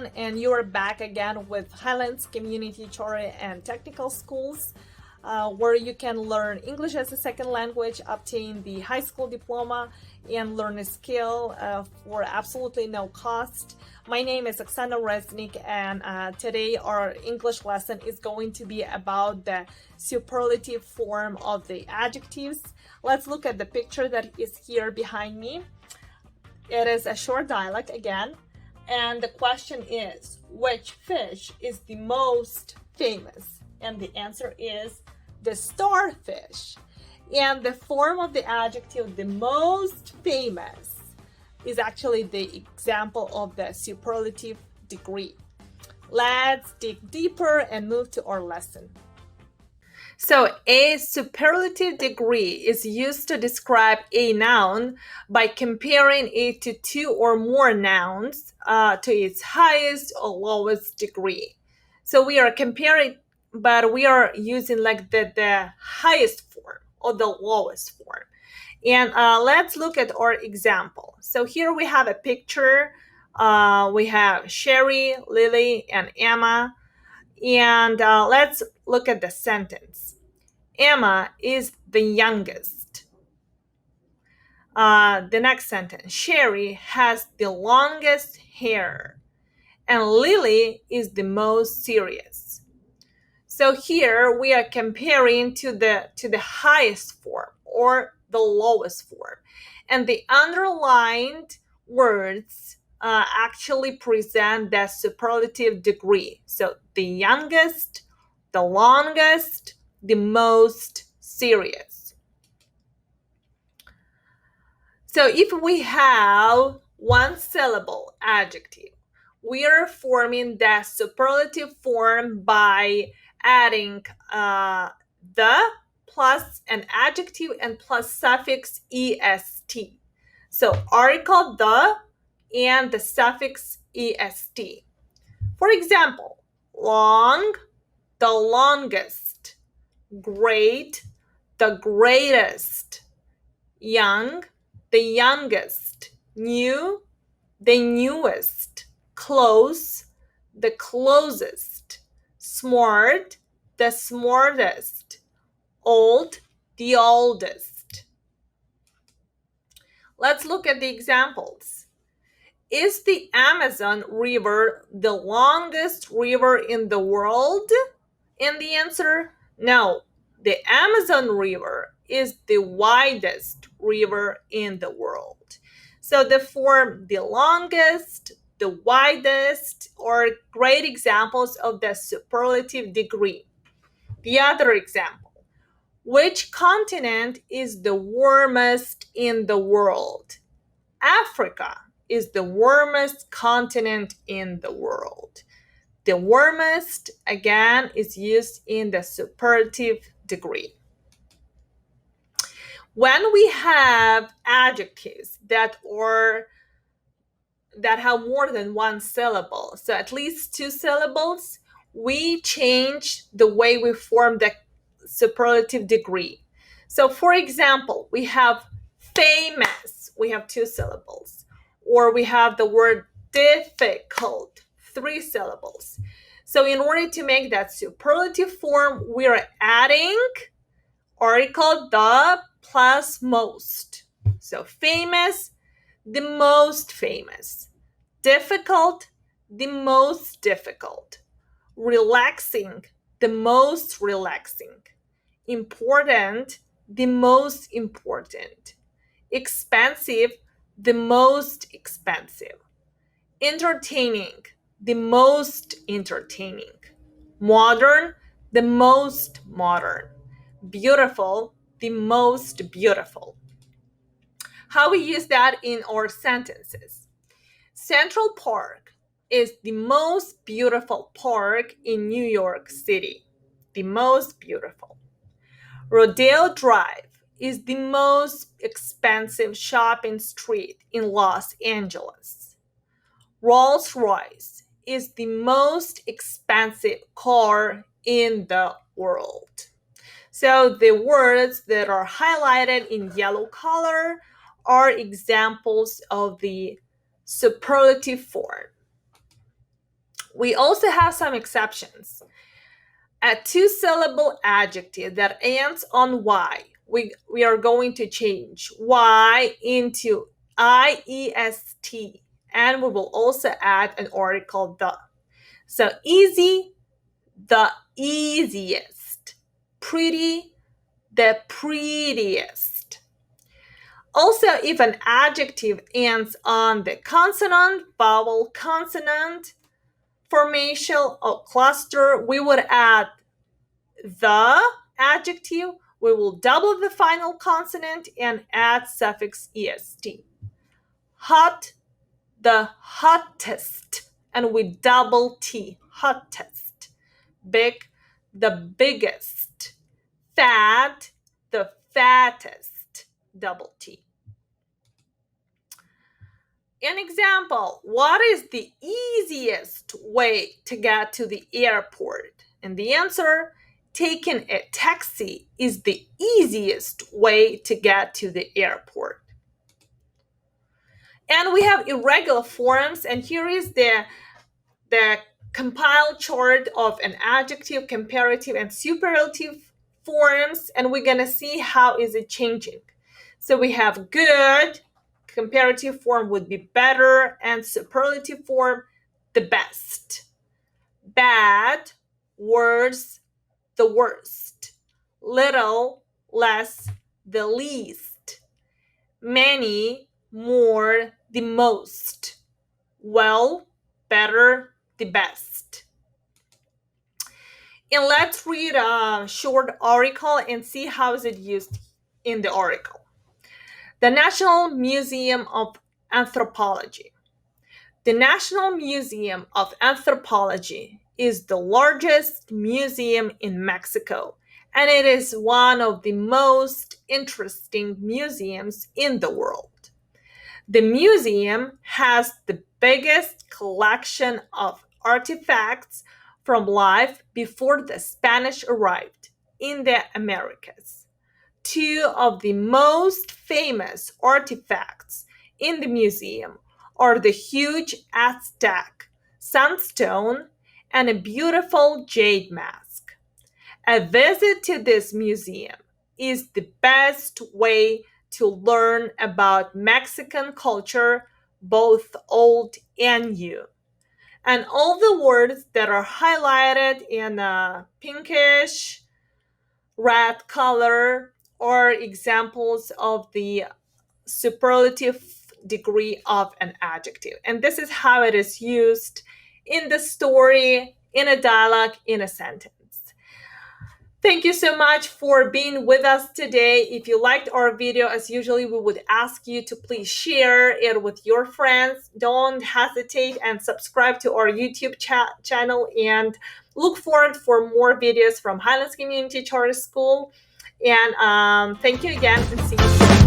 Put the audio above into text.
everyone, and you are back again with Highlands Community Tutorial and Technical Schools, where you can learn English as a second language, obtain the high school diploma, and learn a skill for absolutely no cost. My name is Oksana Reznik, and today our English lesson is going to be about the superlative form of the adjectives. Let's look at the picture that is here behind me. It is a short dialect again, and the question is, which fish is the most famous? And the answer is the starfish. And the form of the adjective the most famous is actually the example of the superlative degree. Let's dig deeper and move to our lesson. So a superlative degree is used to describe a noun by comparing it to two or more nouns to its highest or lowest degree. So we are comparing, but we are using like the highest form or the lowest form. And let's look at our example. So here we have a picture. We have Sherry, Lily, and Emma. And let's look at the sentence. Emma is the youngest. The next sentence. Sherry has the longest hair. And Lily is the most serious. So here we are comparing to the highest form or the lowest form. And the underlined words actually present the superlative degree. So the youngest, the longest, the most serious. So if we have one syllable adjective, we are forming the superlative form by adding the plus an adjective and plus suffix est. So article the and the suffix est. For example, long, the longest, great, the greatest, young, the youngest, new, the newest, close, the closest, smart, the smartest, old, the oldest. Let's look at the examples. Is the Amazon River the longest river in the world? And the answer, no. The Amazon River is the widest river in the world. So the form the longest, the widest are great examples of the superlative degree. The other example, which continent is the warmest in the world? Africa is the warmest continent in the world. The warmest, again, is used in the superlative degree. When we have adjectives that have more than one syllable, so at least two syllables, we change the way we form the superlative degree. So for example, we have famous, we have two syllables, or we have the word difficult, three syllables. So in order to make that superlative form, we are adding article the plus most. So famous, the most famous. Difficult, the most difficult. Relaxing, the most relaxing. Important, the most important. Expensive, the most expensive. Entertaining, the most entertaining. Modern, the most modern. Beautiful, the most beautiful. How we use that in our sentences. Central Park is the most beautiful park in New York City. The most beautiful. Rodeo Drive is the most expensive shopping street in Los Angeles. Rolls-Royce is the most expensive car in the world. So the words that are highlighted in yellow color are examples of the superlative form. We also have some exceptions. A two-syllable adjective that ends on y, we are going to change y into iest, and we will also add an article the. So easy, the easiest. Pretty, the prettiest. Also, if an adjective ends on the consonant, vowel, consonant formation or cluster, we would add the adjective, we will double the final consonant and add suffix est. Hot, the hottest, and we double T, hottest. Big, the biggest. Fat, the fattest, double T. An example, what is the easiest way to get to the airport? And the answer, taking a taxi is the easiest way to get to the airport. And we have irregular forms, and here is the compiled chart of an adjective, comparative, and superlative forms, and we're gonna see how is it changing. So we have good, comparative form would be better, and superlative form, the best. Bad, worse, the worst. Little, less, the least. Many, more, the most. Well, better, the best. And let's read a short article and see how is it used in the article. The National Museum of Anthropology. The National Museum of Anthropology is the largest museum in Mexico, and it is one of the most interesting museums in the world. The museum has the biggest collection of artifacts from life before the Spanish arrived in the Americas. Two of the most famous artifacts in the museum are the huge Aztec sandstone and a beautiful jade mask. A visit to this museum is the best way to learn about Mexican culture, both old and new. And all the words that are highlighted in a pinkish red color are examples of the superlative degree of an adjective. And this is how it is used in the story, in a dialogue, in a sentence. Thank you so much for being with us today. If you liked our video, as usually, we would ask you to please share it with your friends. Don't hesitate and subscribe to our YouTube channel, and look forward for more videos from Highlands Community Charter School. And thank you again, and see you soon.